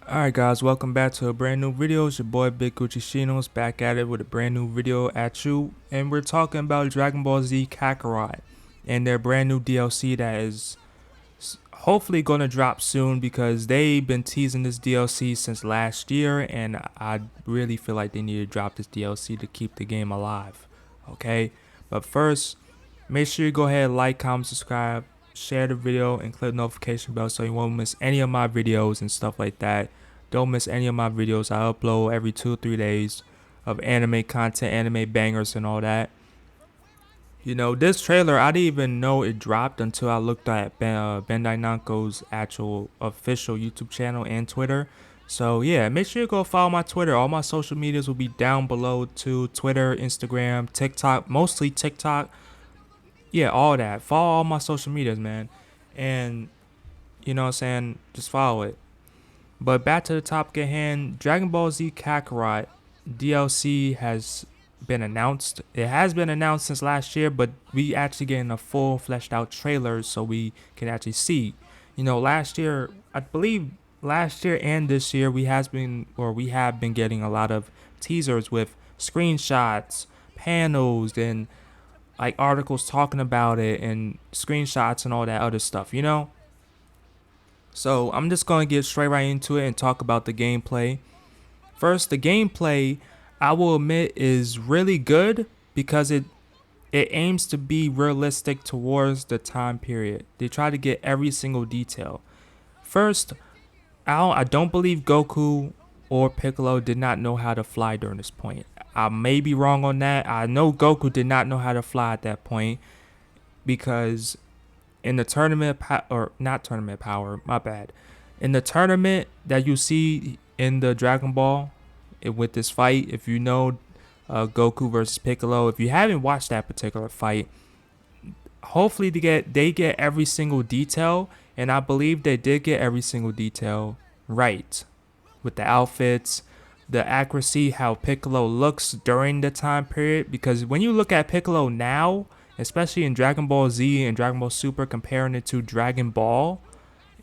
Alright guys, welcome back to a brand new video. It's your boy Big Gucci Shinos back at it with a brand new video at you. And we're talking about Dragon Ball Z Kakarot and their brand new DLC that is hopefully going to drop soon, because they've been teasing this DLC since last year, and I really feel like they need to drop this DLC to keep the game alive. Okay, but first, make sure you go ahead, like, comment, subscribe, share the video, and click the notification bell so you won't miss any of my videos and stuff like that. Don't miss any of my videos. I upload every 2 or 3 days of anime content, anime bangers, and all that. You know, this trailer, I didn't even know it dropped until I looked at Bandai Namco's actual official YouTube channel and Twitter. So yeah, make sure you go follow my Twitter. All my social medias will be down below too. Twitter, Instagram, TikTok, mostly TikTok. Yeah, all that. Follow all my social medias, man. And you know what I'm saying? Just follow it. But back to the topic at hand, Dragon Ball Z Kakarot DLC has been announced. It has been announced since last year, but we actually getting a full fleshed out trailer so we can actually see. You know, last year, I believe last year and this year we have been getting a lot of teasers with screenshots, panels, and like articles talking about it and screenshots and all that other stuff, you know? So I'm just going to get straight right into it and talk about the gameplay. First, the gameplay, I will admit, is really good because it aims to be realistic towards the time period. They try to get every single detail. First, I don't believe Goku or Piccolo did not know how to fly during this point. I may be wrong on that. I know Goku did not know how to fly at that point, because in the not tournament power, my bad. In the tournament that you see in the Dragon Ball, with this fight, if you know Goku versus Piccolo, if you haven't watched that particular fight, hopefully they get every single detail, and I believe they did get every single detail right with the outfits, the accuracy, how Piccolo looks during the time period. Because when you look at Piccolo now, especially in Dragon Ball Z and Dragon Ball Super, comparing it to Dragon Ball,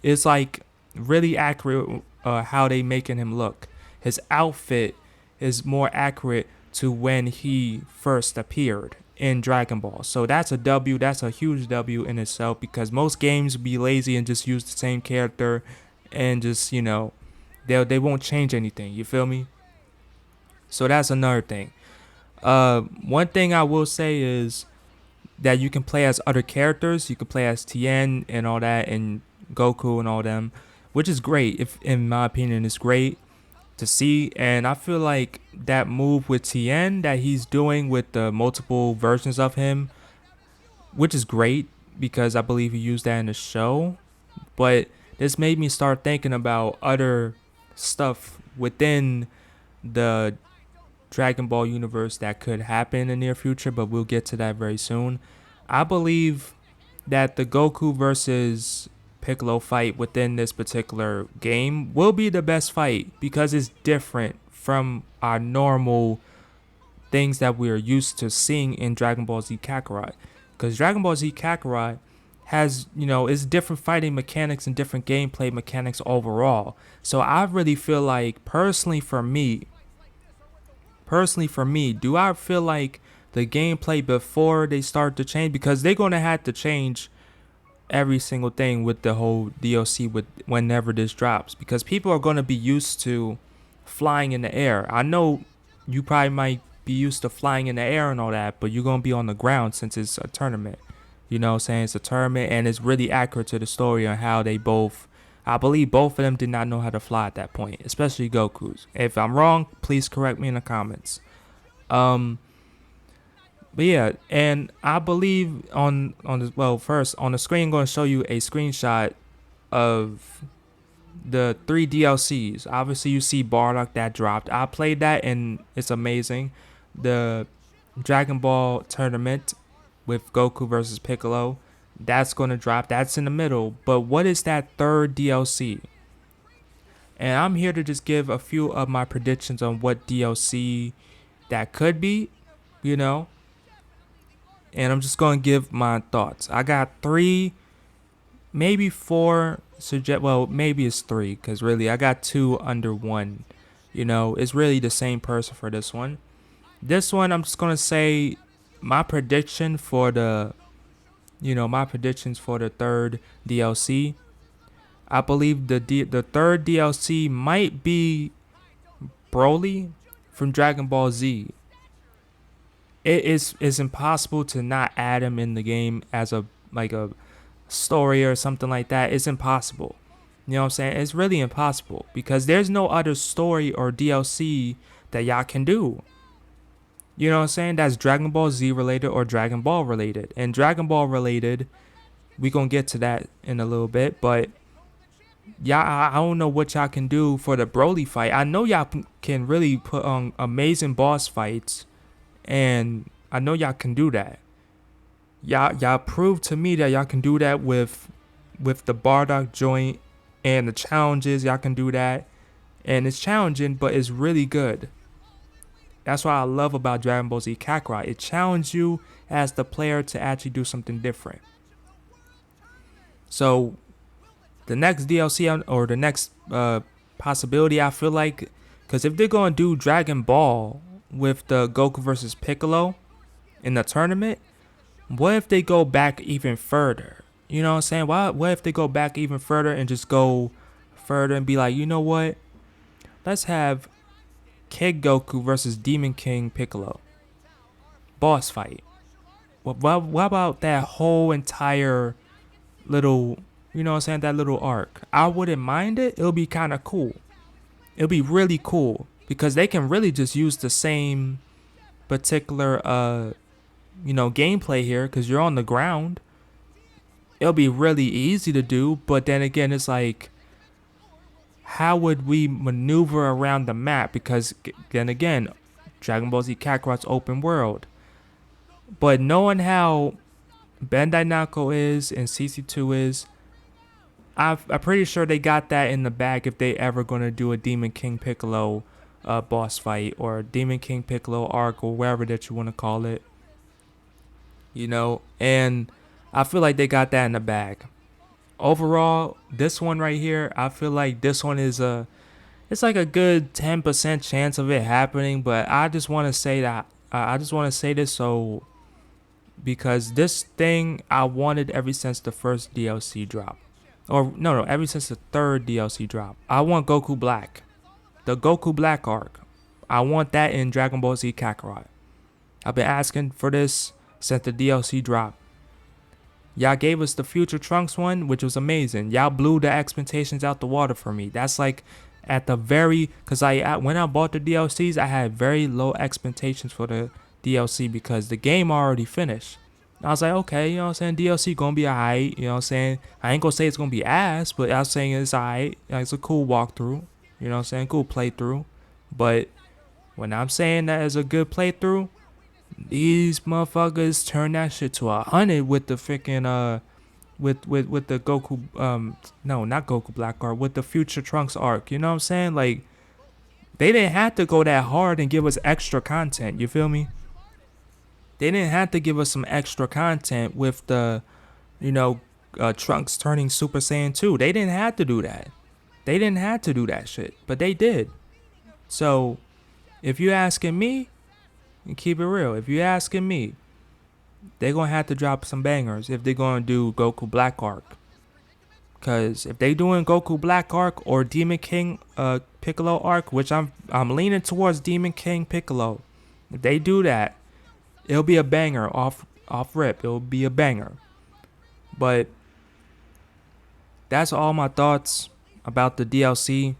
it's like really accurate how they making him look. His outfit is more accurate to when he first appeared in Dragon Ball. So that's a W. That's a huge W in itself, because most games be lazy and just use the same character and just, you know, they won't change anything. You feel me? So that's another thing. One thing I will say is that you can play as other characters. You can play as Tien and all that, and Goku and all them, which is great. If in my opinion, it's great to see. And I feel like that move with Tien that he's doing with the multiple versions of him, which is great, because I believe he used that in the show. But this made me start thinking about other stuff within the Dragon Ball universe that could happen in the near future, but we'll get to that very soon. I believe that the Goku versus Piccolo fight within this particular game will be the best fight, because it's different from our normal things that we are used to seeing in Dragon Ball Z Kakarot. Because Dragon Ball Z Kakarot has, you know, it's different fighting mechanics and different gameplay mechanics overall. So I really feel like, personally for me, do I feel like the gameplay before they start to change, because they're going to have to change every single thing with the whole DLC with whenever this drops, because people are going to be used to flying in the air. I know you probably might be used to flying in the air and all that, but you're going to be on the ground since it's a tournament. You know what I'm saying? It's a tournament, and it's really accurate to the story on how they both, I believe both of them did not know how to fly at that point, especially Goku's. If I'm wrong, please correct me in the comments. Um, but yeah, and I believe first on the screen, I'm going to show you a screenshot of the 3 DLCs. Obviously, you see Bardock that dropped. I played that and it's amazing. The Dragon Ball tournament with Goku versus Piccolo, that's going to drop. That's in the middle. But what is that third DLC? And I'm here to just give a few of my predictions on what DLC that could be, you know. And I'm just going to give my thoughts. I got 3, maybe 4 suggest, well, maybe it's 3, because really I got 2 under 1. You know, it's really the same person for this one. This one, I'm just gonna say my prediction for the, my predictions for the third DLC. I believe the third DLC might be Broly from Dragon Ball Z. It's impossible to not add him in the game as a story or something like that. It's impossible. You know what I'm saying? It's really impossible because there's no other story or DLC that y'all can do. You know what I'm saying? That's Dragon Ball Z related or Dragon Ball related. And Dragon Ball related, we gonna get to that in a little bit, but y'all, I don't know what y'all can do for the Broly fight. I know y'all can really put on amazing boss fights, and I know y'all can do that. Y'all proved to me that y'all can do that with the Bardock joint and the challenges. Y'all can do that, and it's challenging, but it's really good. That's what I love about Dragon Ball Z Kakarot. It challenges you as the player to actually do something different. So the next DLC or the next possibility, I feel like, because if they're going to do Dragon Ball with the Goku versus Piccolo in the tournament, what if they go back even further? You know what I'm saying? What if they go back even further and just go further and be like, you know what? Let's have Kid Goku versus Demon King Piccolo. Boss fight. What about that whole entire little, you know what I'm saying, that little arc? I wouldn't mind it. It'll be kind of cool. It'll be really cool because they can really just use the same particular gameplay here because you're on the ground. It'll be really easy to do, but then again, it's like, how would we maneuver around the map? Because then again, Dragon Ball Z Kakarot's open world. But knowing how Bandai Namco is and CC2 is, I'm pretty sure they got that in the bag if they ever gonna do a Demon King Piccolo boss fight or a Demon King Piccolo arc or whatever that you want to call it. You know, and I feel like they got that in the bag. Overall, this one right here, I feel like this one is it's like a good 10% chance of it happening, but I just want to say that I just want to say this because this thing I wanted ever since the first DLC drop. Or no, ever since the third DLC drop. I want Goku Black. The Goku Black arc. I want that in Dragon Ball Z Kakarot. I've been asking for this since the DLC dropped. Y'all gave us the Future Trunks one, which was amazing. Y'all blew the expectations out the water for me. That's like at the very, because when I bought the DLCs, I had very low expectations for the DLC because the game already finished. I was like, okay, you know what I'm saying, DLC gonna be alright, you know what I'm saying. I ain't gonna say it's gonna be ass, but I was saying it's alright. Like, it's a cool walkthrough, you know what I'm saying, cool playthrough. But when I'm saying that it's a good playthrough, these motherfuckers turn that shit to 100 with the freaking with the Goku no, not Goku Black arc, with the Future Trunks arc. You know what I'm saying? Like, they didn't have to go that hard and give us extra content. You feel me? They didn't have to give us some extra content with the, Trunks turning Super Saiyan 2. They didn't have to do that. They didn't have to do that shit, but they did. So, if you're asking me, and keep it real, if you're asking me, they're going to have to drop some bangers if they're going to do Goku Black arc. Because if they doing Goku Black arc or Demon King Piccolo arc, which I'm leaning towards Demon King Piccolo, if they do that, it'll be a banger off rip. It'll be a banger. But that's all my thoughts about the DLC.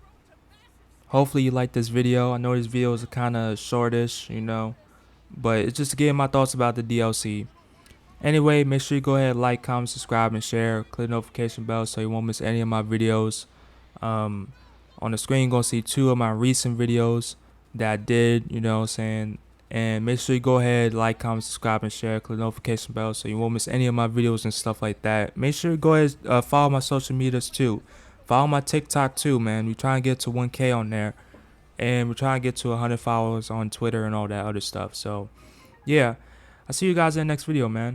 Hopefully you like this video. I know these videos are kind of shortish, but it's just to give my thoughts about the DLC. Anyway, make sure you go ahead, like, comment, subscribe, and share. Click the notification bell so you won't miss any of my videos. On the screen, you're going to see 2 of my recent videos that I did, you know what I'm saying. And make sure you go ahead, like, comment, subscribe, and share. Click the notification bell so you won't miss any of my videos and stuff like that. Make sure you go ahead, follow my social medias too. Follow my TikTok too, man. We're trying to get to 1K on there. And we're trying to get to 100 followers on Twitter and all that other stuff. So, yeah. I'll see you guys in the next video, man.